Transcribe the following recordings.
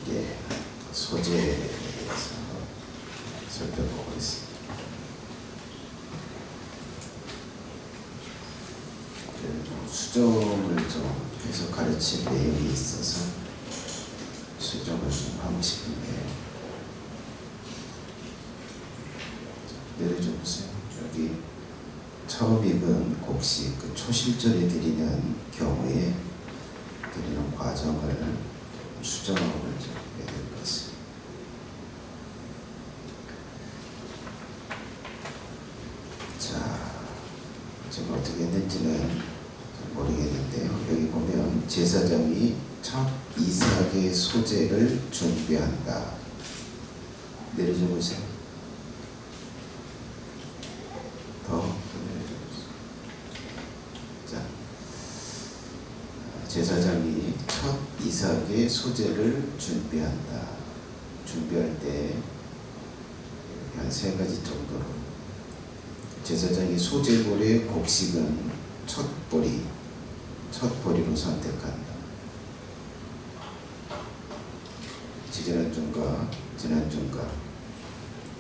예, 소재에 대해서 살펴보고 있습니다. 수정을 좀 계속 가르칠 내용이 있어서 수정을 좀 하고 싶은데, 내려줘 보세요. 여기 처음 읽은 곡식 그 초실절에 드리는 경우에 드리는 과정을 수정하고 좀 해야 될 것 같습니다. 자, 지금 어떻게 했는지는 모르겠는데요. 여기 보면 제사장이 첫 이삭의 소재를 준비한다. 내려줘 보세요. 더 내려줘 보세요. 자, 제사장이 첫 이삭의 소재를 준비한다. 준비할 때 한 3가지 정도로 제사장이 소재물의 곡식은 첫 보리로 선택한다. 지난주인가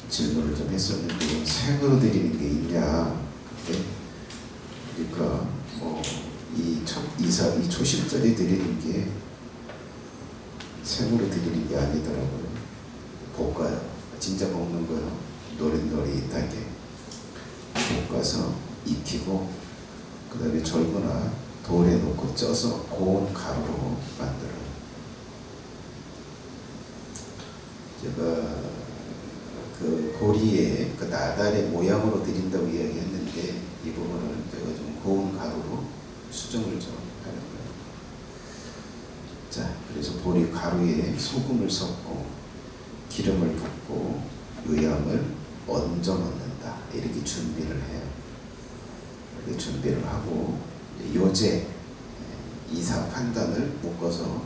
질문을 좀 했었는데, 생으로 드리는 게 있냐? 그때 그러니까 이 첫 이삭, 이 초실절에 드리는 게 생으로 드리는 게 아니더라고요. 볶아요. 진짜 볶는 거요. 노릇노릇하게 볶아서 익히고, 그 다음에 절구나 돌에 넣고 쪄서 고운 가루로 만들어요. 제가 그 보리의 그 나달의 모양으로 드린다고 이야기했는데, 이 부분을 제가 좀 고운 가루로 수정을 좀 하려고요. 자, 그래서 보리 가루에 소금을 섞고 기름을 붓고 요양을 얹어 넣는다. 이렇게 준비를 해요. 이렇게 준비를 하고 요제 이삭 한 단을 묶어서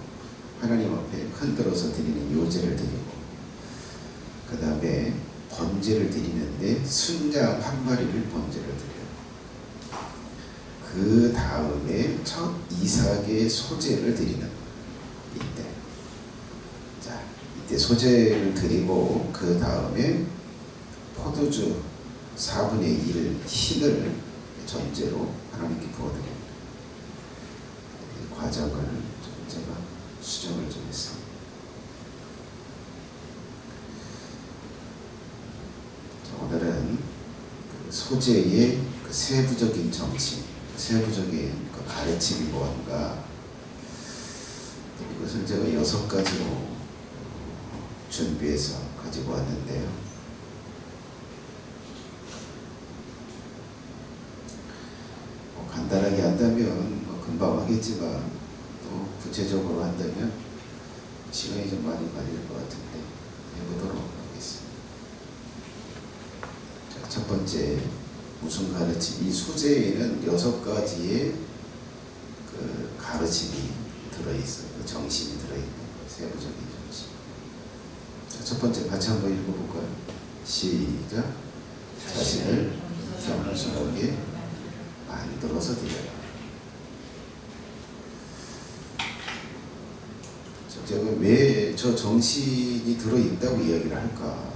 하나님 앞에 흔들어서 드리는 요제를 드리고, 그 다음에 번제를 드리는데 순양 한 마리를 번제를 드려요. 그 다음에 첫 이삭의 소재를 드리는 이때. 자, 이때 소재를 드리고, 그 다음에 포도주 4분의 1 흰을 전제로 하나님께 부어드립니다. 이 과정을 좀 제가 수정을 좀 했습니다. 자, 오늘은 그 소재의 그 세부적인 정신, 세부적인 그 가르침이 뭔가, 이것을 제가 6가지로 준비해서 가지고 왔는데요. 간단하게 한다면 금방 하겠지만, 또 구체적으로 한다면 시간이 좀 많이 걸릴 것 같은데 해보도록 하겠습니다. 자, 첫 번째, 무슨 가르침? 이 소재에는 6가지의 그 가르침이 들어있어요. 그 정신이 들어있는 거예요. 세부적인 정신. 자, 첫 번째 같이 한번 읽어볼까요? 시작. 자신을 겸손하게 만들어서 드려라. 제가 왜 저 정신이 들어있다고 이야기를 할까?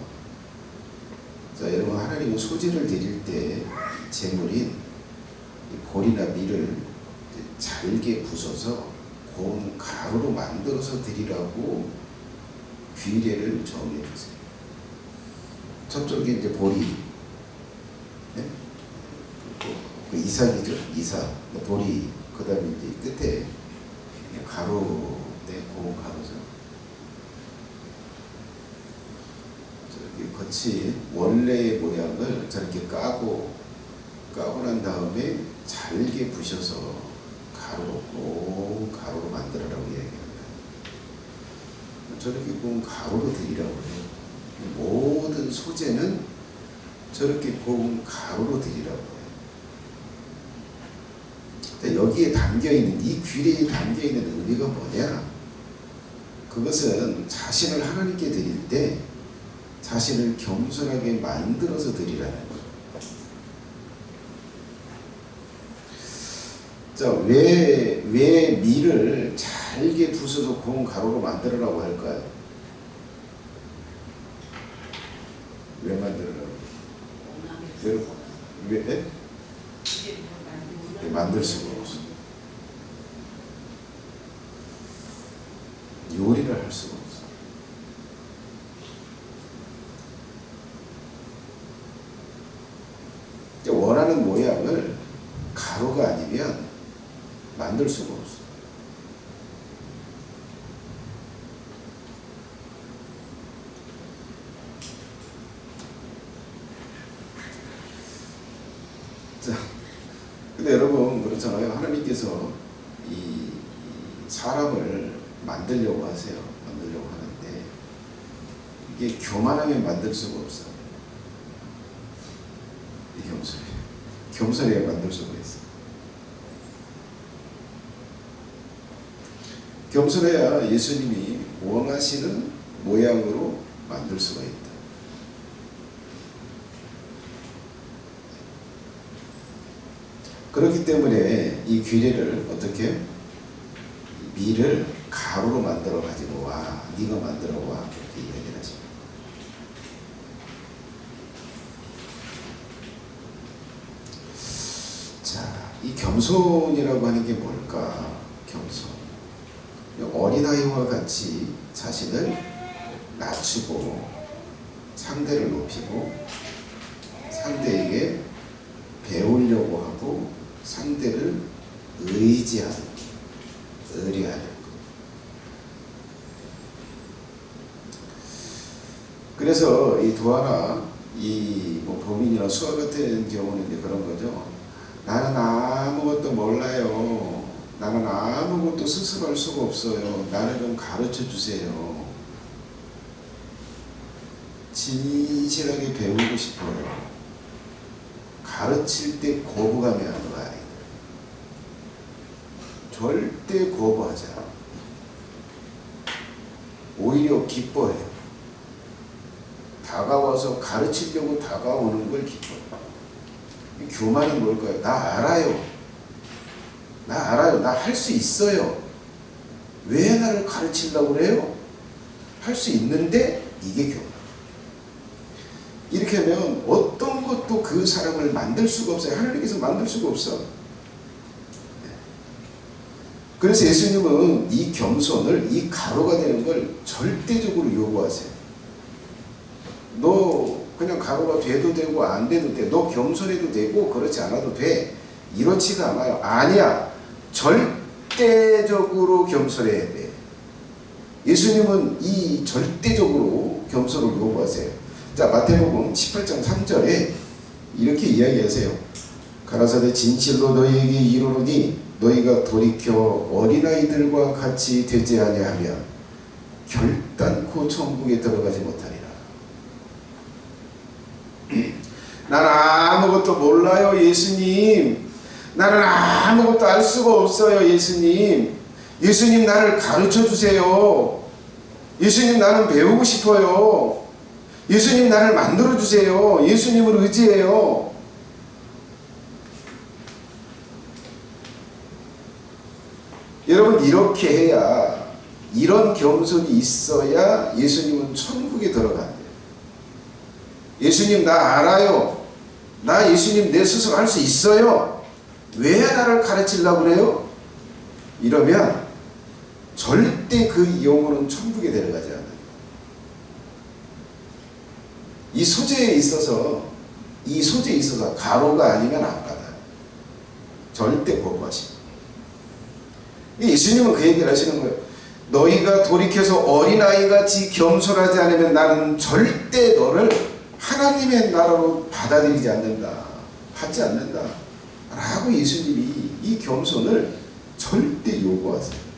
자, 여러분, 하나님은 소재를 드릴 때 제물인 보리나 밀을 잘게 부숴서 고운 가루로 만들어서 드리라고 규례를 정해 주세요. 저쪽에 이제 보리, 네? 그 이삭이죠. 이삭, 보리, 그 다음에 이제 끝에 가루, 고운 가루죠. 저렇게 거친 원래의 모양을 저렇게 까고 난 다음에 잘게 부셔서 고운 가루로 만들어라고 이야기합니다. 저렇게 고운 가루로 드리라고 해요. 모든 소재는 저렇게 고운 가루로 드리라고 해요. 여기에 담겨있는, 이 규례에 담겨있는 의미가 뭐냐? 그것은 자신을 하나님께 드릴 때 자신을 겸손하게 만들어서 드리라는 거예요. 자, 왜 밀을 잘게 부숴서 고운 가루로 만들으라고 할까요? 왜 만들어요? 왜? 만들 수가 없어. 요리를 할 수가 없어. 원하는 모양을 가루가 아니면 만들 수가 없어. 자, 근데 여러분 그렇잖아요. 하나님께서 이 사람을 만들려고 하세요. 만들려고 하는데 이게 교만하면 만들 수가 없어. 이 겸손해야 만들 수가 있어. 겸손해야 예수님이 원하시는 모양으로 만들 수가 있다. 그렇기 때문에 이 귀례를 어떻게 밀을 가루로 만들어 가지고 와, 네가 만들어 와, 그렇게 이야기를 하죠. 자, 이 겸손이라고 하는 게 뭘까? 겸손. 어린아이와 같이 자신을 낮추고 상대를 높이고 상대에게 배우려고 하고 상대를 의지하는, 의뢰하는 것. 그래서 이 도하나, 이 범인이나 수아 같은 경우는 이제 그런 거죠. 나는 아무것도 몰라요. 나는 아무것도 스스로 할 수가 없어요. 나를 좀 가르쳐 주세요. 진실하게 배우고 싶어요. 가르칠 때 거부감이 안 와요. 절대 거부하지 않아. 오히려 기뻐해요. 다가와서 가르치려고 다가오는 걸 기뻐해요. 교만은 뭘까요? 나 알아요. 나 알아요. 나 할 수 있어요. 왜 나를 가르치려고 그래요? 할 수 있는데 이게 교만. 이렇게 하면 어떤 것도 그 사람을 만들 수가 없어요. 하나님께서 만들 수가 없어. 그래서 예수님은 이 겸손을, 이 가루가 되는 걸 절대적으로 요구하세요. 너 그냥 가루가 돼도 되고 안 돼도 돼. 너 겸손해도 되고 그렇지 않아도 돼. 이렇지가 않아요. 아니야. 절대적으로 겸손해야 돼. 예수님은 이 절대적으로 겸손을 요구하세요. 자, 마태복음 18장 3절에 이렇게 이야기하세요. 가라사대 진실로 너희에게 이르노니 너희가 돌이켜 어린아이들과 같이 되지 아니하면 결단코 천국에 들어가지 못하리라. 나는 아무것도 몰라요, 예수님. 나는 아무것도 알 수가 없어요, 예수님. 예수님, 나를 가르쳐 주세요. 예수님, 나는 배우고 싶어요. 예수님, 나를 만들어 주세요. 예수님을 의지해요. 여러분, 이렇게 해야, 이런 겸손이 있어야 예수님은 천국에 들어간대요. 예수님, 나 알아요. 나 예수님 내 스스로 할 수 있어요. 왜 나를 가르치려고 그래요? 이러면 절대 그 영혼은 천국에 데려가지 않아요. 이 소재에 있어서 가로가 아니면 안 받아요. 절대 거부하시고. 예수님은 그 얘기를 하시는 거예요. 너희가 돌이켜서 어린아이같이 겸손하지 않으면 나는 절대 너를 하나님의 나라로 받아들이지 않는다. 받지 않는다. 라고 예수님이 이 겸손을 절대 요구하세요.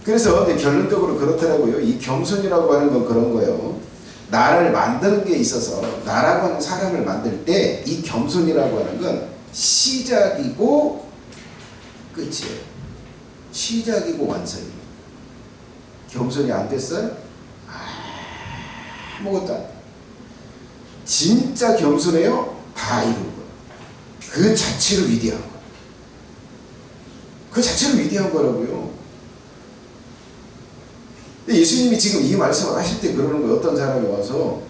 그래서 결론적으로 그렇더라고요. 이 겸손이라고 하는 건 그런 거예요. 나를 만드는 게 있어서, 나라고 하는 사람을 만들 때 이 겸손이라고 하는 건 시작이고 끝이에요. 시작이고 완성이에요. 겸손이 안 됐어요? 아무것도 안 돼. 진짜 겸손해요? 다 이룬 거예요. 그 자체로 위대한 거예요. 그 자체로 위대한 거라고요. 근데 예수님이 지금 이 말씀을 하실 때 그러는 거예요. 어떤 사람이 와서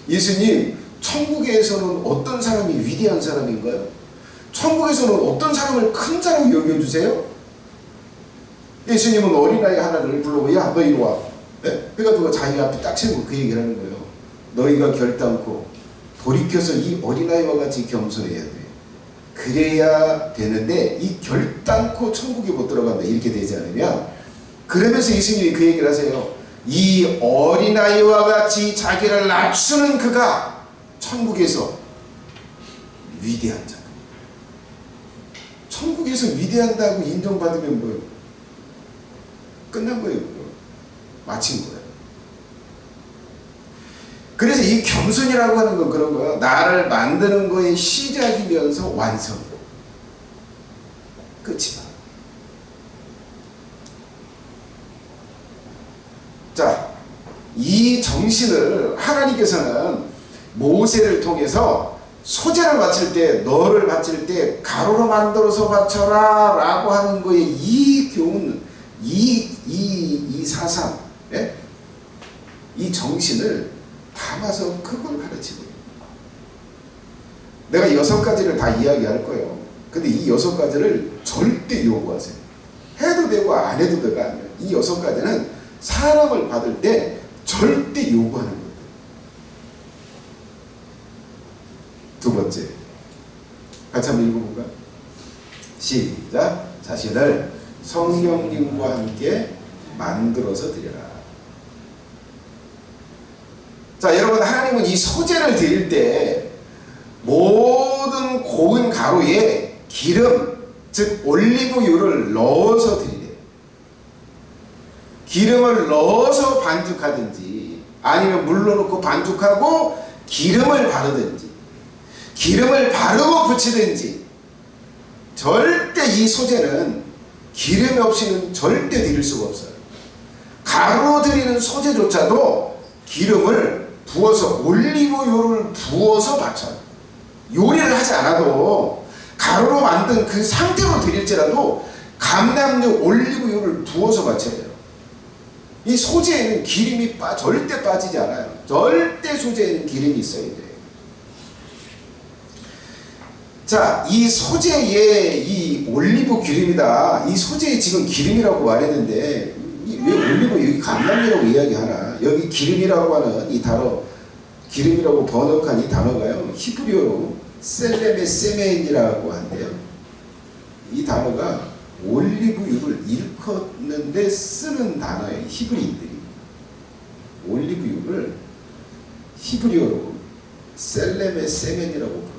예수님, 천국에서는 어떤 사람이 위대한 사람인가요? 천국에서는 어떤 사람을 큰 사람이 여겨주세요? 예수님은 어린아이 하나를 불러고 야, 너 이리 와. 네? 그래가지고 자기 앞에 딱 세우고 그 얘기를 하는 거예요. 너희가 결단코 돌이켜서 이 어린아이와 같이 겸손해야 돼. 그래야 되는데 이 결단코 천국에 못 들어간다. 이렇게 되지 않으면, 그러면서 예수님이 그 얘기를 하세요. 이 어린아이와 같이 자기를 낮추는 그가 천국에서 위대한 자. 천국에서 위대한다고 인정받으면 뭐예요? 끝난 거예요. 마친 거예요. 그래서 이 겸손이라고 하는 건 그런 거예요. 나를 만드는 거의 시작이면서 완성. 끝이다. 자, 이 정신을 하나님께서는 모세를 통해서 소재를 바칠 때, 너를 바칠 때 가루로 만들어서 바쳐라 라고 하는 거에 이 교훈, 이 사상, 예? 이 정신을 담아서 그걸 가르치고, 내가 6가지를 다 이야기할 거예요. 근데 이 6가지를 절대 요구하세요. 해도 되고 안 해도 되가 아니에요. 이 6가지는 사람을 받을 때 절대 요구하는 거예요. 두 번째, 같이 한번 읽어볼까요? 시작. 자신을 성령님과 함께 만들어서 드려라. 자, 여러분, 하나님은 이 소재를 드릴 때 모든 고운 가루에 기름, 즉 올리브유를 넣어서 드리래요. 기름을 넣어서 반죽하든지, 아니면 물로 넣고 반죽하고 기름을 바르든지, 기름을 바르고 붙이든지, 절대 이 소재는 기름이 없이는 절대 드릴 수가 없어요. 가루로 드리는 소재조차도 기름을 부어서, 올리브유를 부어서 바쳐요. 요리를 하지 않아도 가루로 만든 그 상태로 드릴지라도 감람유, 올리브유를 부어서 바쳐야 돼요. 이 소재에는 기름이 절대 빠지지 않아요. 절대 소재에는 기름이 있어야 돼요. 자, 이 소재에 이 올리브 기름이다. 이 소재에 지금 기름이라고 말했는데 왜 올리브, 여기 감람유라고 이야기하나? 여기 기름이라고 하는 이 단어, 기름이라고 번역한 이 단어가요, 히브리어로 셀레메 세멘이라고 한대요. 이 단어가 올리브유를 일컫는데 쓰는 단어예요. 히브리인들이 올리브유를 히브리어로 셀레메 세멘이라고 불러요.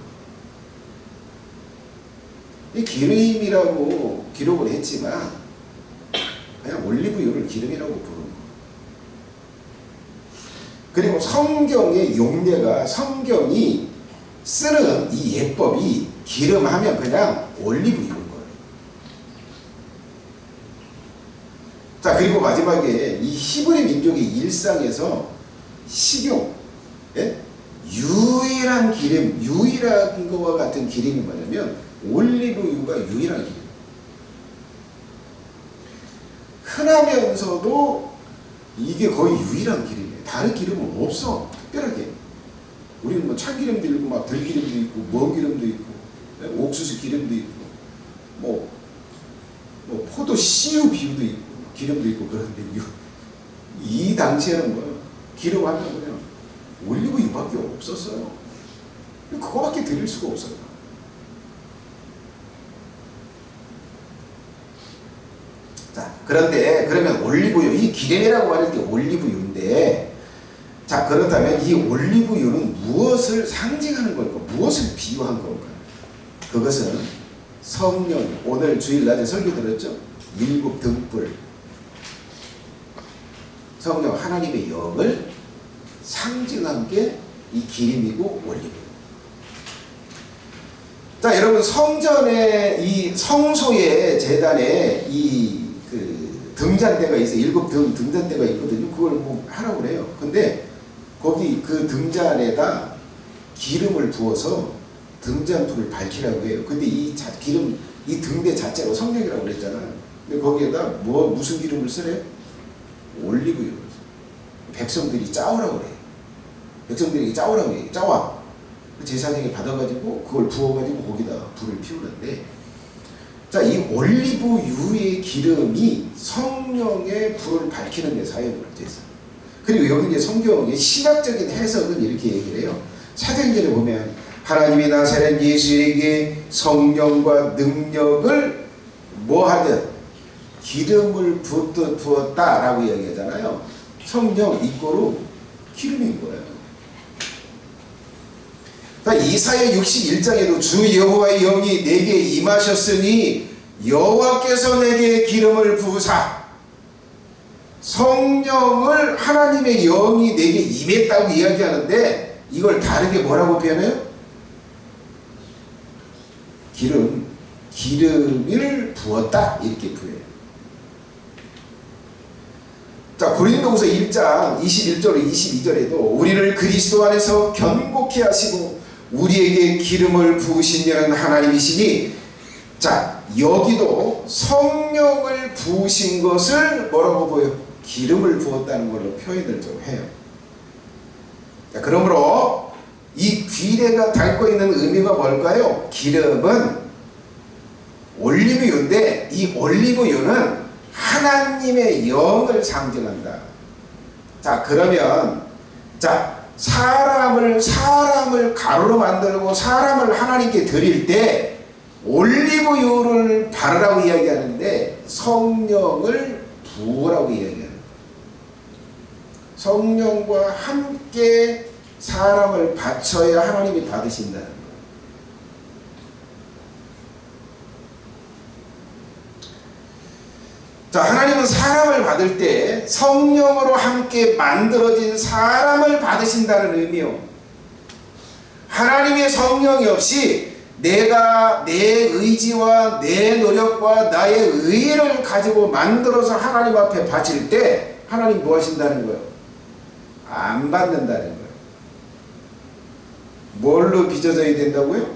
이 기름이라고 기록을 했지만 그냥 올리브유를 기름이라고 부르는 거예요. 그리고 성경의 용례가, 성경이 쓰는 이 예법이 기름하면 그냥 올리브유인 거예요. 자, 그리고 마지막에 이 히브리 민족의 일상에서 식용, 예? 유일한 기름, 유일한 것과 같은 기름이 뭐냐면 올리브유가 유일한 기름. 흔하면서도 이게 거의 유일한 기름이에요. 다른 기름은 없어. 특별하게. 우리는 뭐 참기름도 있고, 막 들기름도 있고, 먹기름도 있고, 옥수수 기름도 있고, 뭐 포도 씨유 비유도 있고, 기름도 있고, 그런데 이 당시에는 뭐 기름 하면 그냥 올리브유밖에 없었어요. 그거밖에 드릴 수가 없어요. 자, 그런데 그러면 올리브유, 이 기름이라고 말할 때 올리브유인데, 자, 그렇다면 이 올리브유는 무엇을 상징하는 걸까? 무엇을 비유한 걸까? 그것은 성령, 오늘 주일날에 설교 들었죠? 7 등불. 성령, 하나님의 영을 상징한 게 이 기름이고 올리브유. 자, 여러분, 성전의 이 성소의 제단에 이 등잔대가 있어요. 7 등잔대가 있거든요. 그걸 뭐 하라고 그래요. 근데 거기 그 등잔에다 기름을 부어서 등잔불을 밝히라고 해요. 근데 이 기름, 이 등대 자체가 성령이라고 그랬잖아요. 근데 거기에다 무슨 기름을 쓰래? 올리브유를 써. 백성들이 짜오라고 그래요. 백성들이 짜오라고 해요. 짜와. 제사장이 받아가지고 그걸 부어가지고 거기다 불을 피우는데, 자, 이 올리브유의 기름이 성령의 불을 밝히는 데 사용을 돼서, 그리고 여기 이제 성경의 신학적인 해석은 이렇게 얘기를 해요. 사도행전에 보면 하나님이 나사렛 예수에게 성령과 능력을 뭐 하든 기름을 부었다라고 이야기하잖아요. 성령 이꼬로 기름인 거예요. 이사야 61장에도 주 여호와의 영이 내게 임하셨으니 여호와께서 내게 기름을 부으사, 성령을 하나님의 영이 내게 임했다고 이야기하는데, 이걸 다르게 뭐라고 표현해요? 기름을 부었다 이렇게 표현해요. 자, 고린도후서 1장 21절 22절에도 우리를 그리스도 안에서 견고케 하시고 우리에게 기름을 부으신 이는 하나님이시니, 자, 여기도 성령을 부으신 것을 뭐라고 보여? 기름을 부었다는 걸로 표현을 좀 해요. 자, 그러므로 이 귀레가 담고 있는 의미가 뭘까요? 기름은 올리브유인데, 이 올리브유는 하나님의 영을 상징한다. 자, 그러면 사람을 가루로 만들고 사람을 하나님께 드릴 때 올리브유를 바르라고 이야기하는데 성령을 부으라고 이야기하는 거예요. 성령과 함께 사람을 바쳐야 하나님이 받으신다는 거예요. 자, 하나님은 사람을 받을 때 성령으로 함께 만들어진 사람을 받으신다는 의미요. 하나님의 성령이 없이 내가 내 의지와 내 노력과 나의 의를 가지고 만들어서 하나님 앞에 바칠 때 하나님 뭐 하신다는 거예요? 안 받는다는 거예요. 뭘로 빚어져야 된다고요?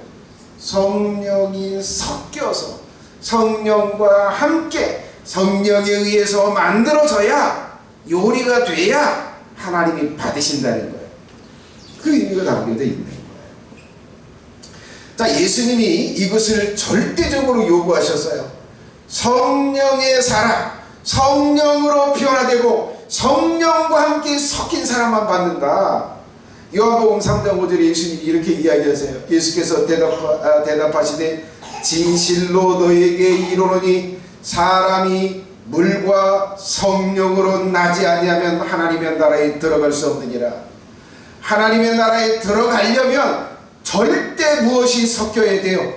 성령이 섞여서 성령과 함께 성령에 의해서 만들어져야, 요리가 돼야 하나님이 받으신다는 거예요. 그 의미가 담겨져 있는 거예요. 자, 예수님이 이것을 절대적으로 요구하셨어요. 성령의 사람, 성령으로 변화되고 성령과 함께 섞인 사람만 받는다. 요한복음 3장 5절에 예수님이 이렇게 이야기하세요. 예수께서 대답하시되 진실로 너에게 이르노니 사람이 물과 성령으로 나지 아니하면 하나님의 나라에 들어갈 수 없느니라. 하나님의 나라에 들어가려면 절대 무엇이 섞여야 돼요?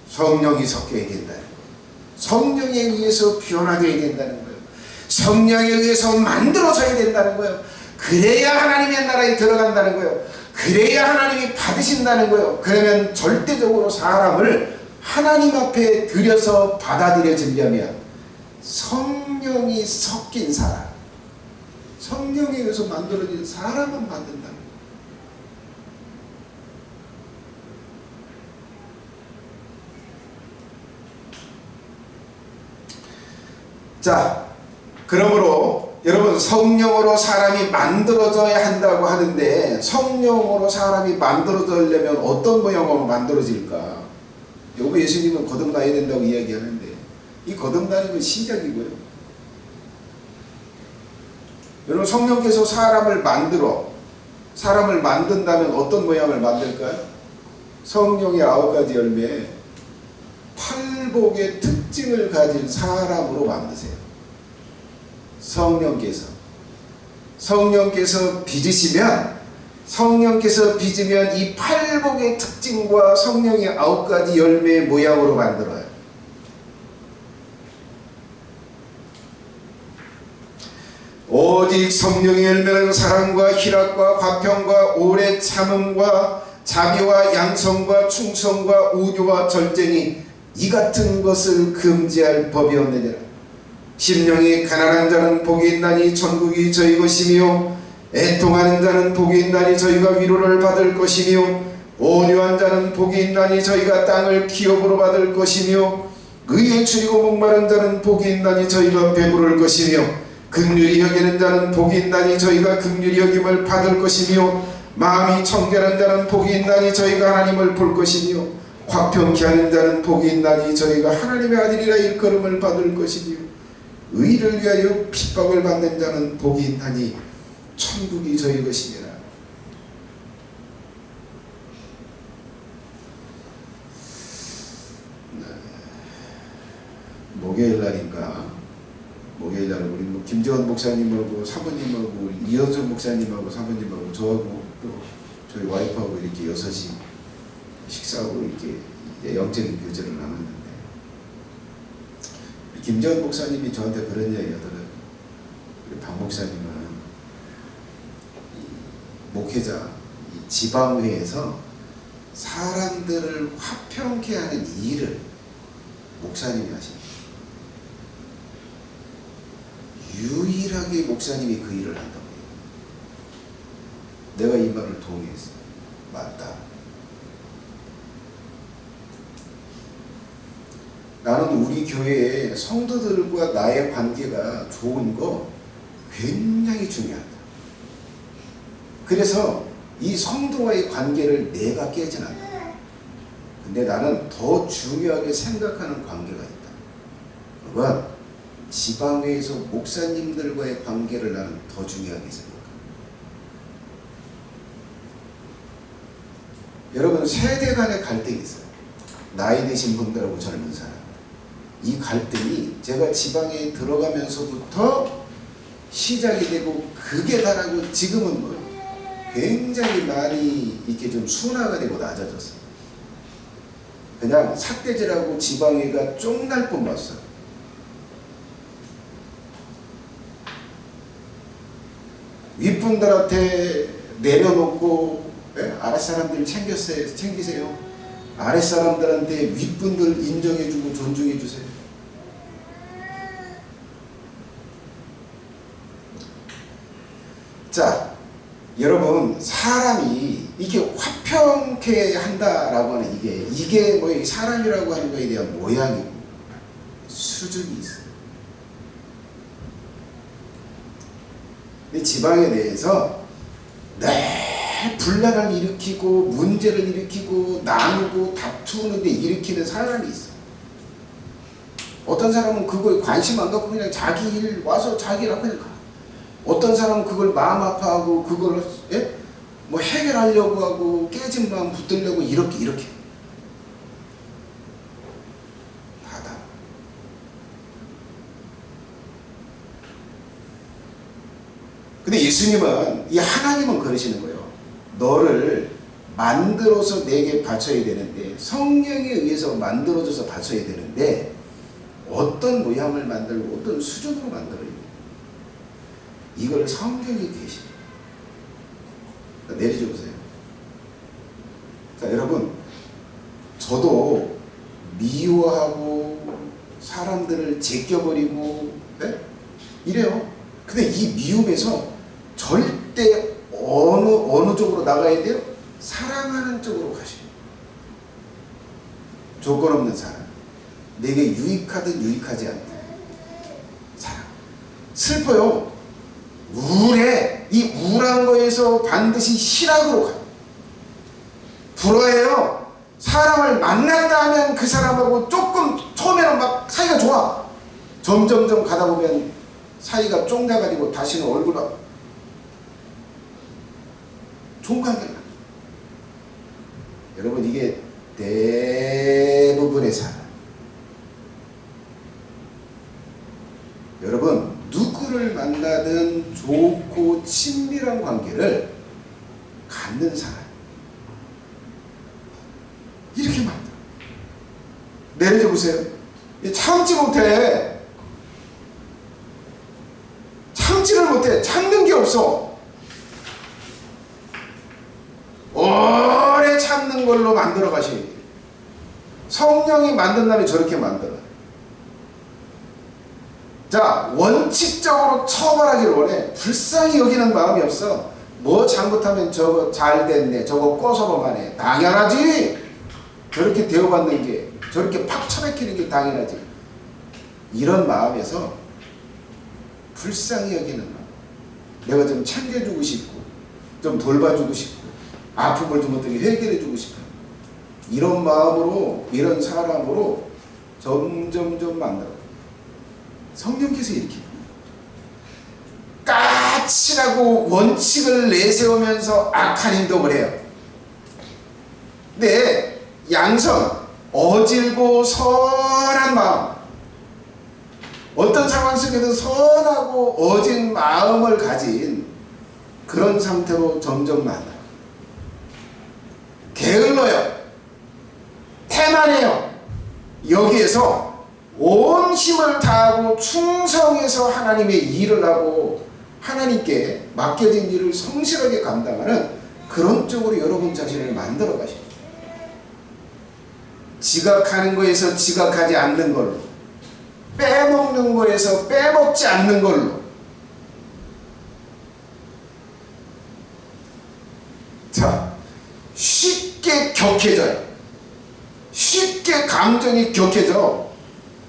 성령이 섞여야 된다는 거예요. 성령에 의해서 변화되어야 된다는 거예요. 성령에 의해서 만들어져야 된다는 거예요. 그래야 하나님의 나라에 들어간다는 거예요. 그래야 하나님이 받으신다는 거예요. 그러면 절대적으로 사람을 하나님 앞에 들여서 받아들여지려면 성령이 섞인 사람, 성령에 의해서 만들어진 사람만 만든다는 거예요. 자, 그러므로 여러분, 성령으로 사람이 만들어져야 한다고 하는데, 성령으로 사람이 만들어지려면 어떤 모양으로 만들어질까? 요거 예수님은 거듭나야 된다고 이야기하는데, 이 거듭나는 건 신작이고요. 여러분, 성령께서 사람을 만든다면 어떤 모양을 만들까요? 성령의 9가지 열매, 팔복의 특징을 가진 사람으로 만드세요. 성령께서 빚으면 이 팔복의 특징과 성령의 9가지 열매의 모양으로 만들어요. 오직 성령의 열매는 사랑과 희락과 화평과 오래 참음과 자비와 양성과 충성과 우유와 절제니 이 같은 것을 금지할 법이 없느니라. 심령이 가난한 자는 복이 있나니 천국이 저희 것이며, 애통하는 자는 복이 있나니 저희가 위로를 받을 것이며, 온유한 자는 복이 있나니 저희가 땅을 기업으로 받을 것이며, 의에 줄이고 목마른 자는 복이 있나니 저희가 배부를 것이며, 긍휼히 여기는 자는 복이 있나니 저희가 긍휼히 여김을 받을 것이며 마음이 청결한 자는 복이 있나니 저희가 하나님을 볼 것이며 화평케 하는 자는 복이 있나니 저희가 하나님의 아들이라 일컬음을 받을 것이며 의를 위하여 핍박을 받는 자는 복이 있나니 천국이 저희 것이니라. 목요일 날인가, 목요일 날 우리 뭐 김재원 목사님하고 사모님하고 이현석 목사님하고 사모님하고 저하고 또 저희 와이프하고 이렇게 6시 식사하고 이렇게 영적인 교제를 나눴는데, 김재원 목사님이 저한테 그런 이야기 하더라고요. 우리 박 목사님은 목회자 지방회에서 사람들을 화평케 하는 일을 목사님이 하십니다. 유일하게 목사님이 그 일을 한다고 해요. 내가 이 말을 동의했어. 맞다. 나는 우리 교회의 성도들과 나의 관계가 좋은 거 굉장히 중요하다. 그래서 이 성도와의 관계를 내가 깨진 않는다. 근데 나는 더 중요하게 생각하는 관계가 있다. 그건 지방회에서 목사님들과의 관계를 나는 더 중요하게 생각합니다. 여러분, 세대 간의 갈등이 있어요. 나이 드신 분들하고 젊은 사람. 이 갈등이 제가 지방에 들어가면서부터 시작이 되고 극에 달하고 지금은 뭐 굉장히 많이 이렇게 좀 순화가 되고 낮아졌어요. 그냥 삿대질하고 지방회가 쫑날 뿐 봤어요. 윗분들한테 내려놓고 아랫사람들 챙기세요. 아랫사람들한테 윗분들 인정해주고 존중해주세요. 자, 여러분, 사람이 이게 화평케 한다라고 하는 이게 뭐 사람이라고 하는 거에 대한 모양이고 수준이 있어요. 지방에 대해서 늘 분란을 일으키고 문제를 일으키고 나누고 다투는데 일으키는 사람이 있어. 어떤 사람은 그거에 관심 안 갖고 그냥 자기 일 와서 자기 일 하고 그냥 가. 어떤 사람은 그걸 마음 아파하고 그걸 뭐 해결하려고 하고 깨진 마음 붙들려고 이렇게 다다. 근데 예수님은, 이 하나님은 그러시는 거예요. 너를 만들어서 내게 바쳐야 되는데, 성령에 의해서 만들어져서 바쳐야 되는데 어떤 모양을 만들고 어떤 수준으로 만들어요. 이걸 성경이 계십니다. 내리줘 보세요. 자, 여러분, 저도 미워하고 사람들을 제껴버리고 이래요. 근데 이 미움에서 절대 어느 쪽으로 나가야 돼요? 사랑하는 쪽으로 가셔요. 조건 없는 사랑. 내게 유익하든 유익하지 않든 사랑. 슬퍼요. 우울해. 이 우울한 거에서 반드시 희락으로 가요. 불화해요. 사람을 만났다 하면 그 사람하고 조금 처음에는 막 사이가 좋아. 점점점 가다 보면 사이가 쫑나가지고 다시는 얼굴 막 좋은 관계가. 여러분, 이게 대부분의 사람. 여러분, 누구를 만나든 좋고 친밀한 관계를 갖는 사람, 이렇게 만들어. 내려줘 보세요. 참지 못해. 참지를 못해. 참는 게 없어. 오래 참는 걸로 만들어 가셔야 돼요. 성령이 만든다면 저렇게 만들어요. 자, 원칙적으로 처벌하기를 원해. 불쌍히 여기는 마음이 없어. 뭐 잘못하면 저거 잘 됐네, 저거 꼬서로만 해. 당연하지. 저렇게 대우받는 게, 저렇게 팍 쳐박히는 게 당연하지. 이런 마음에서 불쌍히 여기는 마음, 내가 좀 챙겨주고 싶고 좀 돌봐주고 싶고 아픈 걸 좀 어떻게 해결해주고 싶은 이런 마음으로, 이런 사람으로 점점점 만들어. 성령께서 이렇게 까칠하고 원칙을 내세우면서 악한 행동을 해요. 근데 양선, 어질고 선한 마음, 어떤 상황 속에서 선하고 어진 마음을 가진 그런 상태로 점점 만나요. 게을러요. 태만해요. 여기에서 온 힘을 다하고 충성해서 하나님의 일을 하고 하나님께 맡겨진 일을 성실하게 감당하는 그런 쪽으로 여러분 자신을 만들어 가십니다. 지각하는 거에서 지각하지 않는 걸로, 빼먹는 거에서 빼먹지 않는 걸로. 자, 쉽게 격해져요. 쉽게 감정이 격해져.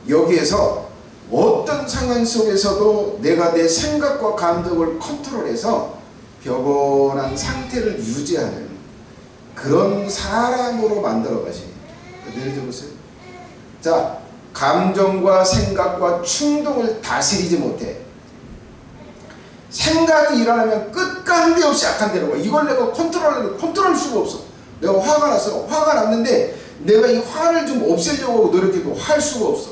여기에서 어떤 상황 속에서도 내가 내 생각과 감정을 컨트롤해서 벽원한 상태를 유지하는 그런 사람으로 만들어 가십니다. 내려줘 보세요. 자, 감정과 생각과 충동을 다스리지 못해. 생각이 일어나면 끝간데 없이 악한 대로 가. 이걸 내가 컨트롤할 수가 없어. 내가 화가 났어. 화가 났는데 내가 이 화를 좀 없애려고 노력해도 할 수가 없어.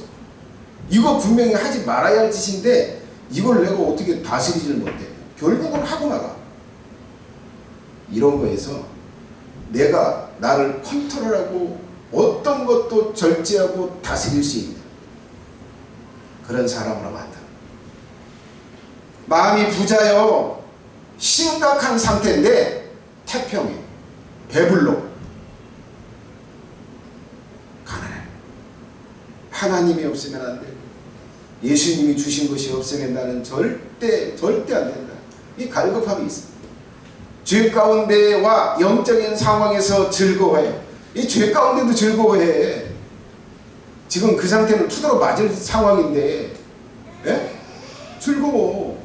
이거 분명히 하지 말아야 할 짓인데 이걸 내가 어떻게 다스리질 못해. 결국은 하고 나가. 이런 거에서 내가 나를 컨트롤하고 어떤 것도 절제하고 다스릴 수 있는 그런 사람으로 만든다. 마음이 부자요. 심각한 상태인데 태평해. 배불러. 가난해. 하나님이 없으면 안 되고 예수님이 주신 것이 없으면 나는 절대 안 된다. 이 갈급함이 있어. 죄 가운데와 영적인 상황에서 즐거워해. 이 죄 가운데도 즐거워해. 지금 그 상태는 투드러 맞을 상황인데, 예? 즐거워.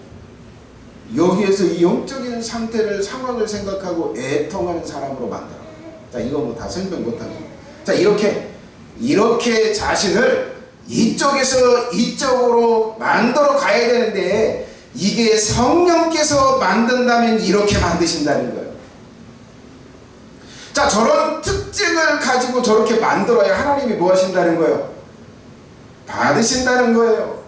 여기에서 이 영적인 상태를, 상황을 생각하고 애통하는 사람으로 만들어. 자, 이거 뭐 다 설명 못하고. 자, 이렇게 자신을 이쪽에서 이쪽으로 만들어 가야 되는데, 이게 성령께서 만든다면 이렇게 만드신다는 거예요. 자, 저런 특징을 가지고 저렇게 만들어야 하나님이 뭐 하신다는 거예요? 받으신다는 거예요.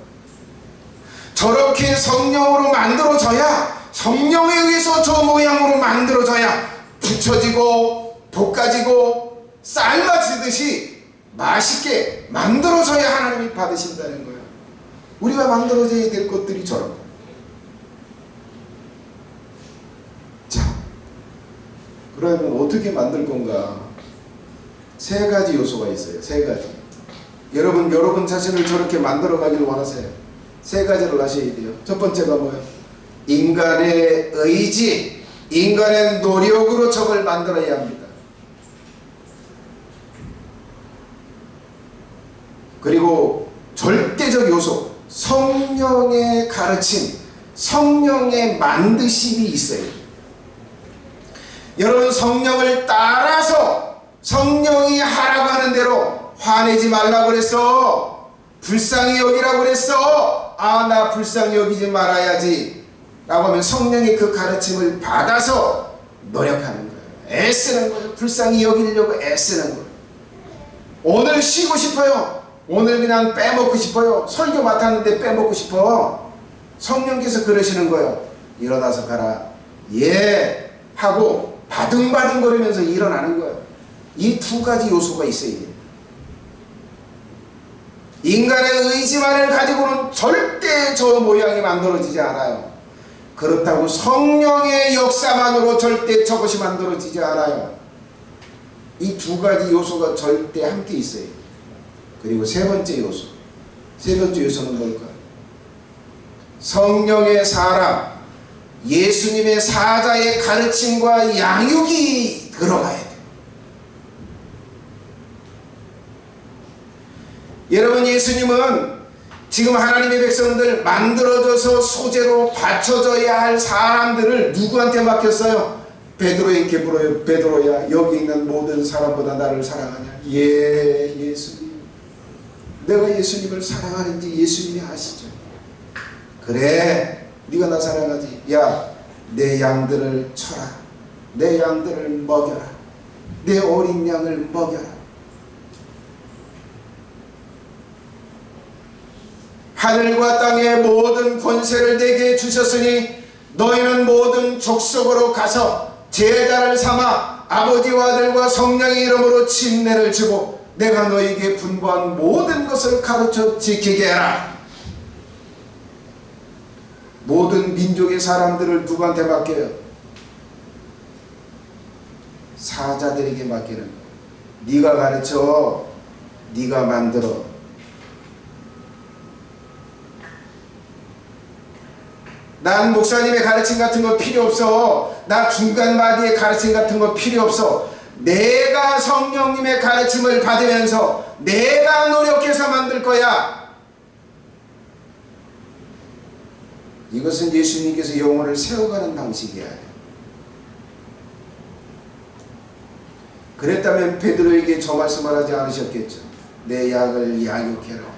저렇게 성령으로 만들어져야, 성령에 의해서 저 모양으로 만들어져야 붙여지고 볶아지고 삶아지듯이 맛있게 만들어져야 하나님이 받으신다는 거예요. 우리가 만들어져야 될 것들이 저런 거예요. 자, 그러면 어떻게 만들 건가? 세 가지 요소가 있어요. 세 가지. 여러분 자신을 저렇게 만들어 가기를 원하세요. 세 가지를 하셔야 돼요. 첫 번째가 뭐예요? 인간의 의지, 인간의 노력으로 적을 만들어야 합니다. 그리고 절대적 요소, 성령의 가르침, 성령의 만드심이 있어요. 여러분, 성령을 따라서 성령이 하라고 하는 대로 화내지 말라고 그랬어. 불쌍히 여기라고 그랬어. 아, 나 불쌍히 여기지 말아야지 라고 하면 성령의 그 가르침을 받아서 노력하는 거예요. 애쓰는 거예요. 불쌍히 여기려고 애쓰는 거예요. 오늘 쉬고 싶어요. 오늘 그냥 빼먹고 싶어요. 설교 맡았는데 빼먹고 싶어. 성령께서 그러시는 거예요. 일어나서 가라. 예 하고 바둥바둥 거리면서 일어나는 거예요. 이 두 가지 요소가 있어야 돼요. 인간의 의지만을 가지고는 절대 저 모양이 만들어지지 않아요. 그렇다고 성령의 역사만으로 절대 저것이 만들어지지 않아요. 이 두 가지 요소가 절대 함께 있어요. 그리고 세 번째 요소. 세 번째 요소는 뭘까요? 성령의 사람, 예수님의 사자의 가르침과 양육이 들어가야 돼요. 여러분, 예수님은 지금 하나님의 백성들 만들어져서 소재로 바쳐져야 할 사람들을 누구한테 맡겼어요? 베드로에게 물어요. 베드로야, 여기 있는 모든 사람보다 나를 사랑하냐? 예, 예수님. 내가 예수님을 사랑하는지 예수님이 아시죠? 그래, 네가 나 사랑하지. 야, 내 양들을 쳐라. 내 양들을 먹여라. 내 어린 양을 먹여라. 하늘과 땅의 모든 권세를 내게 주셨으니 너희는 모든 족속으로 가서 제자를 삼아 아버지와 아들과 성령의 이름으로 침례를 주고 내가 너희에게 분부한 모든 것을 가르쳐 지키게 해라. 모든 민족의 사람들을 누구한테 맡겨요? 사자들에게 맡기는 거예요. 네가 가르쳐, 네가 만들어. 난 목사님의 가르침 같은 거 필요 없어. 나 중간 마디의 가르침 같은 거 필요 없어. 내가 성령님의 가르침을 받으면서 내가 노력해서 만들 거야. 이것은 예수님께서 영혼을 세워가는 방식이야. 그랬다면 베드로에게 저 말씀을 하지 않으셨겠죠. 내 양을 양육해라.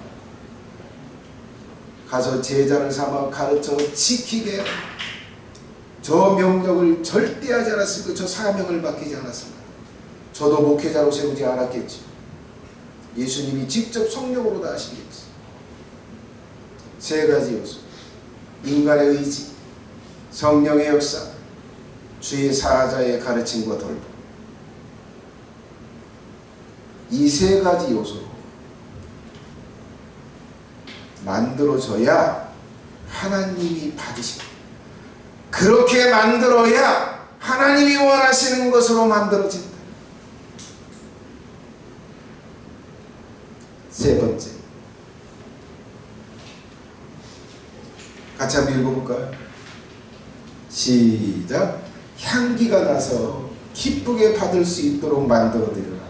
가서 제자를 삼아 가르쳐 지키게 해라. 저 명령을 절대 하지 않았으니까 저 사명을 맡기지 않았습니다. 저도 목회자로 세우지 않았겠죠. 예수님이 직접 성령으로 다 하시겠지. 세 가지 요소. 인간의 의지, 성령의 역사, 주의 사자의 가르침과 돌봄. 이 세 가지 요소로 만들어져야 하나님이 받으십니다. 그렇게 만들어야 하나님이 원하시는 것으로 만들어진다. 세 번째, 같이 한번 읽어볼까요? 시작. 향기가 나서 기쁘게 받을 수 있도록 만들어드리라.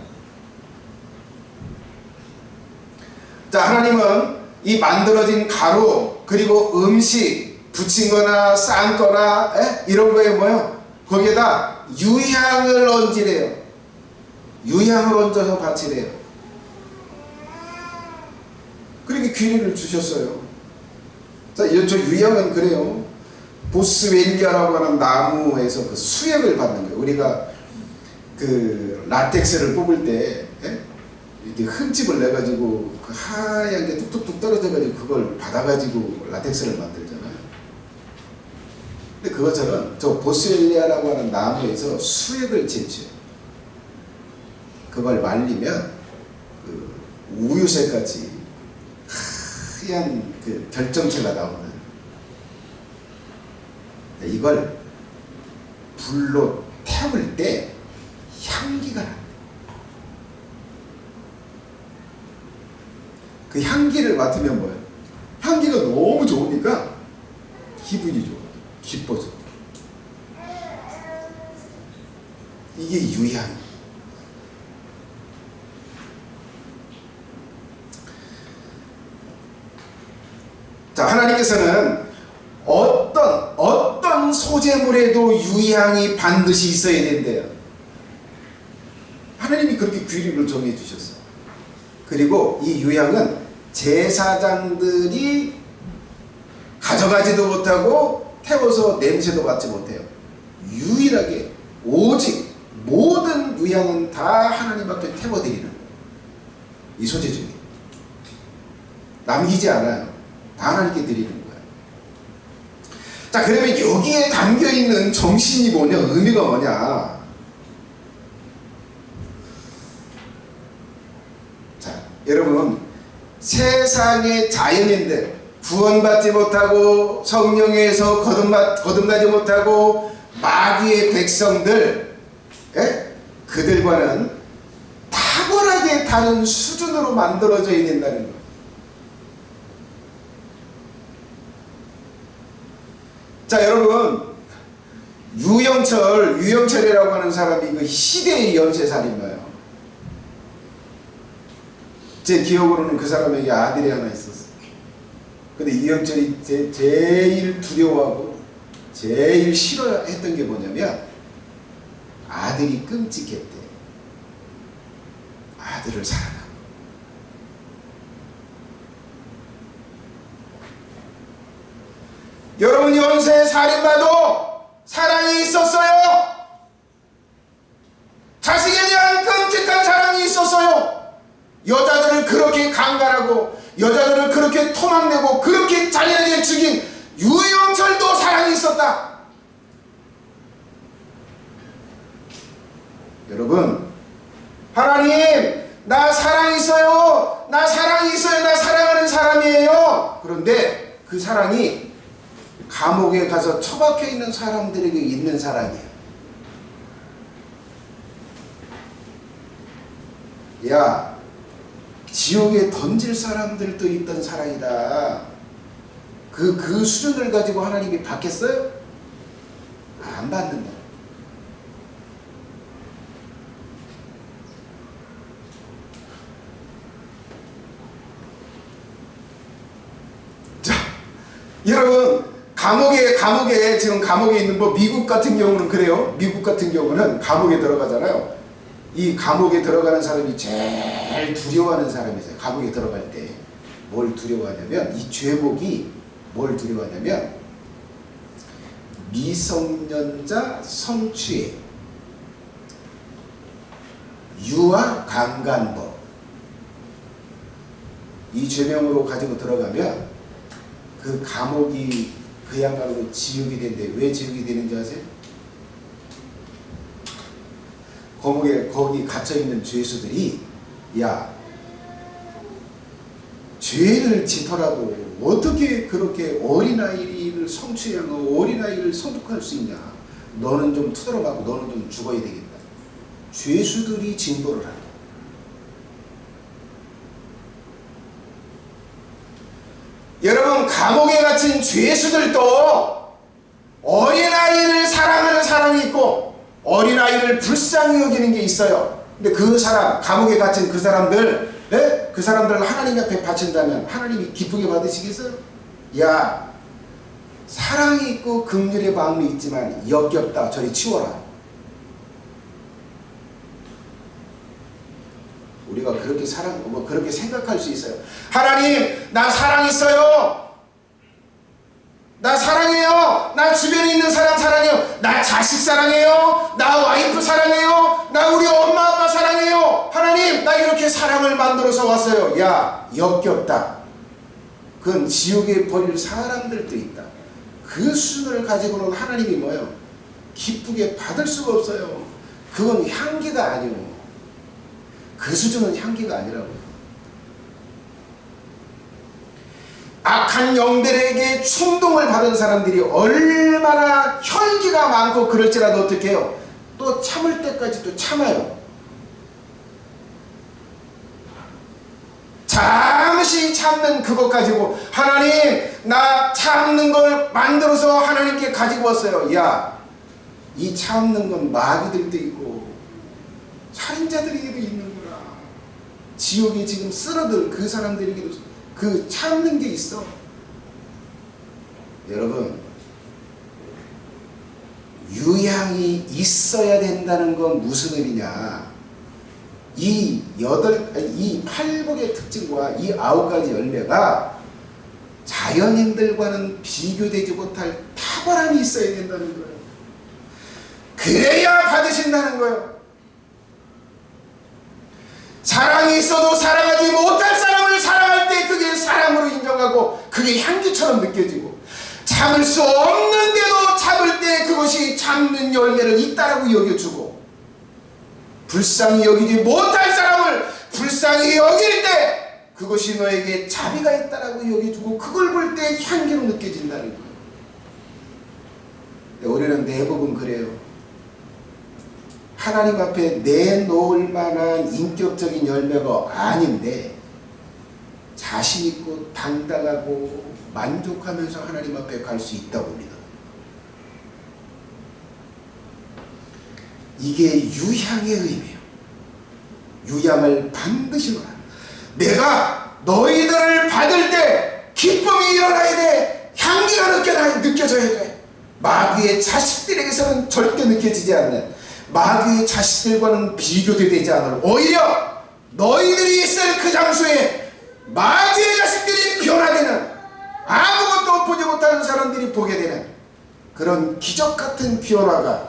자, 하나님은 이 만들어진 가루 그리고 음식 부친 거나 싼 거나 이런 거에 뭐요? 거기에다 유향을 얹으래요. 유향을 얹어서 바치래요. 그렇게 귀리를 주셨어요. 자, 저 유향은 그래요. 보스웰리아라고 하는 나무에서 그 수액을 받는 거예요. 우리가 그 라텍스를 뽑을 때 이렇게 흠집을 내가지고 그 하얀 게 뚝뚝뚝 떨어져가지고 그걸 받아가지고 라텍스를 만들잖아요. 근데 그것처럼 저 보스웰리아라고 하는 나무에서 수액을 채취해요. 그걸 말리면 그 우유색같이 하얀 그 결정체가 나오는. 이걸 불로 태울 때 향기가 납니다. 그 향기를 맡으면 뭐예요? 향기가 너무 좋으니까 기분이 좋아요. 기뻐져. 이게 유향. 자, 하나님께서는 어떤 소재물에도 유향이 반드시 있어야 된대요. 하나님이 그렇게 규칙을 정해 주셨어요. 그리고 이 유향은 제사장들이 가져가지도 못하고 태워서 냄새도 맡지 못해요. 유일하게 오직 모든 유향은 다 하나님 앞에 태워드리는 거예요. 이 소재 중에 남기지 않아요. 다 하나님께 드리는 거예요. 자, 그러면 여기에 담겨있는 정신이 뭐냐, 의미가 뭐냐. 자, 여러분, 세상의 자연인들, 구원받지 못하고 성령에서 거듭나지 못하고 마귀의 백성들, 그들과는 탁월하게 다른 수준으로 만들어져야 된다는 거예요. 자, 여러분, 유영철이라고 하는 사람이 그 시대의 연쇄살인마예요. 제 기억으로는 그 사람에게 아들이 하나 있었어요. 근데 이영철이 제일 두려워하고 제일 싫어했던 게 뭐냐면 아들이 끔찍했대. 아들을 사랑하고. 여러분, 연쇄 살인마도 사랑이 있었어요. 자식에 대한 끔찍한 사랑이 있었어요. 여자들을 그렇게 강간하고 여자들을 그렇게 토막내고 그렇게 잔인하게 죽인 유영철도 사랑이 있었다. 여러분, 하나님, 나 사랑이 있어요. 나 사랑이 있어요. 나 사랑하는 사람이에요. 그런데 그 사랑이 감옥에 가서 처박혀 있는 사람들에게 있는 사랑이에요. 야, 지옥에 던질 사람들도 있던 사랑이다. 그 수준을 가지고 하나님이 받겠어요? 안 받는다. 자, 여러분, 감옥에 지금 감옥에 있는 미국 같은 경우는 그래요. 미국 같은 경우는 감옥에 들어가잖아요. 이 감옥에 들어가는 사람이 제일 두려워하는 사람이세요. 감옥에 들어갈 때 뭘 두려워하냐면, 이 죄목이 뭘 두려워하냐면 미성년자 성추행, 유아 강간범, 이 죄명으로 가지고 들어가면 그 감옥이 그야말로 지옥이 된대. 왜 지옥이 되는지 아세요? 거기 갇혀있는 죄수들이, 야, 죄를 짓더라도 어떻게 그렇게 어린아이를 성추행하고 어린아이를 성폭할 수 있냐. 너는 좀 투덜어가고 너는 좀 죽어야 되겠다. 죄수들이 진보를 한다. 여러분, 감옥에 갇힌 죄수들도 어린아이를 사랑하는 사람이 있고 어린아이를 불쌍히 여기는 게 있어요. 근데 그 사람, 감옥에 갇힌 그 사람들, 그 사람들을 하나님 앞에 바친다면 하나님이 기쁘게 받으시겠어요? 야, 사랑이 있고 긍휼의 마음이 있지만 역겹다. 저리 치워라. 우리가 그렇게 그렇게 생각할 수 있어요. 하나님, 나 사랑 있어요. 나 사랑해요. 나 주변에 있는 사람 사랑해요. 나 자식 사랑해요. 나 와이프 사랑해요. 나 우리 엄마 아빠 사랑해요. 하나님, 나 이렇게 사랑을 만들어서 왔어요. 야, 역겹다. 그건 지옥에 버릴 사람들도 있다. 그 수준을 가지고는 하나님이 뭐예요? 기쁘게 받을 수가 없어요. 그건 향기가 아니오. 그 수준은 향기가 아니라고요. 악한 영들에게 충동을 받은 사람들이 얼마나 혈기가 많고 그럴지라도 어떻게 해요? 또 참을 때까지 또 참아요. 잠시 참는 그것 가지고 하나님, 나 참는 걸 만들어서 하나님께 가지고 왔어요. 야, 이 참는 건 마귀들도 있고 살인자들에게도 있는구나. 지옥에 지금 쓰러들 그 사람들에게도 그 참는 게 있어. 여러분, 유향이 있어야 된다는 건 무슨 의미냐? 이 8복의 특징과 이 9가지 열매가 자연인들과는 비교되지 못할 탁월함이 있어야 된다는 거예요. 그래야 받으신다는 거예요. 사랑이 있어도 사랑하지 못할 사람을 사랑할 때 그게 사랑으로 인정하고 그게 향기처럼 느껴지고, 참을 수 없는데도 참을 때 그것이 참는 열매를 있다라고 여겨주고, 불쌍히 여기지 못할 사람을 불쌍히 여길 때 그것이 너에게 자비가 있다라고 여겨주고, 그걸 볼 때 향기로 느껴진다는 거예요. 우리는 대부분 그래요. 하나님 앞에 내놓을 만한 인격적인 열매가 아닌데 자신 있고 당당하고 만족하면서 하나님 앞에 갈 수 있다고 합니다. 이게 유향의 의미예요. 유향을 반드시 봐라. 내가 너희들을 받을 때 기쁨이 일어나야 돼. 향기가 느껴져야 돼. 마귀의 자식들에게서는 절대 느껴지지 않는, 마귀의 자식들과는 비교도 되지 않을, 오히려 너희들이 있을 그 장소에 마귀의 자식들이 변화되는, 아무것도 보지 못하는 사람들이 보게 되는 그런 기적같은 변화가,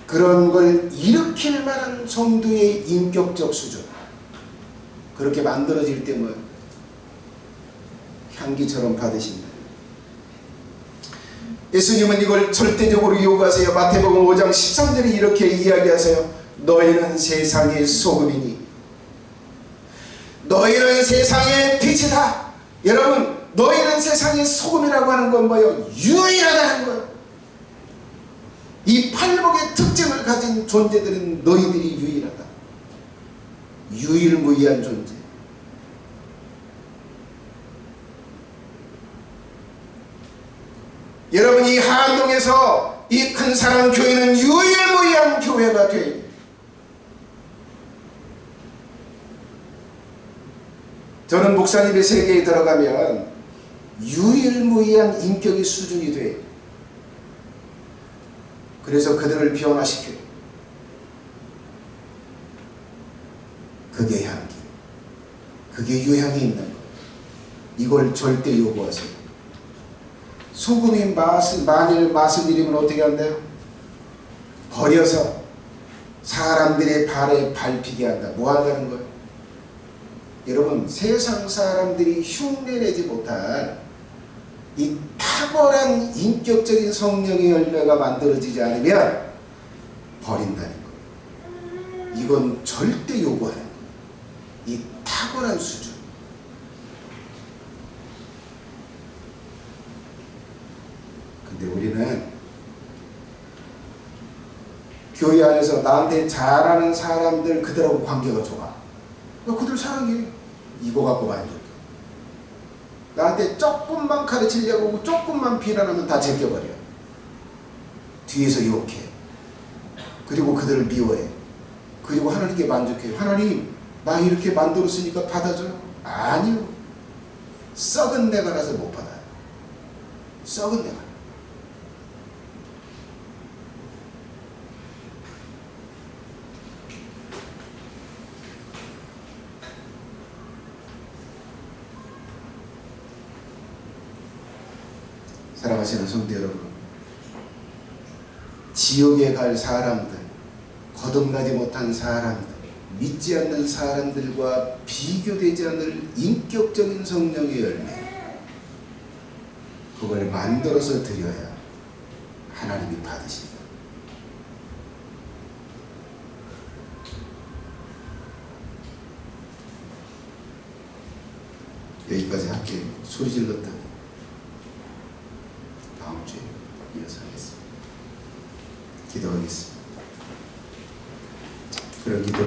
그런 걸 일으킬 만한 정도의 인격적 수준, 그렇게 만들어질 때면 향기처럼 받으신다. 예수님은 이걸 절대적으로 요구하세요. 마태복음 5장 13절에 이렇게 이야기하세요. 너희는 세상의 소금이니 너희는 세상의 빛이다. 여러분, 너희는 세상의 소금이라고 하는 건 뭐예요? 유일하다는 거예요. 이 팔복의 특징을 가진 존재들은 너희들이 유일하다. 유일무이한 존재. 여러분, 이 한동에서 이 큰사랑 교회는 유일무이한 교회가 돼. 저는 목사님의 세계에 들어가면 유일무이한 인격의 수준이 돼. 그래서 그들을 변화시켜요. 그게 향기, 그게 유향이 있는 것. 이걸 절대 요구하세요. 소금이 만일 맛을 잃으면 어떻게 한대요? 버려서 사람들의 발에 밟히게 한다. 뭐 한다는 거예요? 여러분, 세상 사람들이 흉내내지 못한 이 탁월한 인격적인 성령의 열매가 만들어지지 않으면 버린다는 거예요. 이건 절대 요구하는 거예요. 이 탁월한 수준. 근데 우리는 교회 안에서 나한테 잘하는 사람들, 그들하고 관계가 좋아. 그들 사랑해. 이거 갖고 만족해. 나한테 조금만 가르치려고 하고 조금만 비난하면 다 제껴버려. 뒤에서 욕해. 그리고 그들을 미워해. 그리고 하나님께 만족해. 하나님, 나 이렇게 만들었으니까 받아줘요. 아니요. 썩은 내가라서 못 받아요. 썩은 내가. 사랑하시는 성도 여러분, 지옥에 갈 사람들, 거듭나지 못한 사람들, 믿지 않는 사람들과 비교되지 않을 인격적인 성령의 열매, 그걸 만들어서 드려야 하나님이 받으신다. 여기까지 할게요. 소리 질렀다. 다음 주에 이어서 하겠습니다. 기도하겠습니다. 그런 기도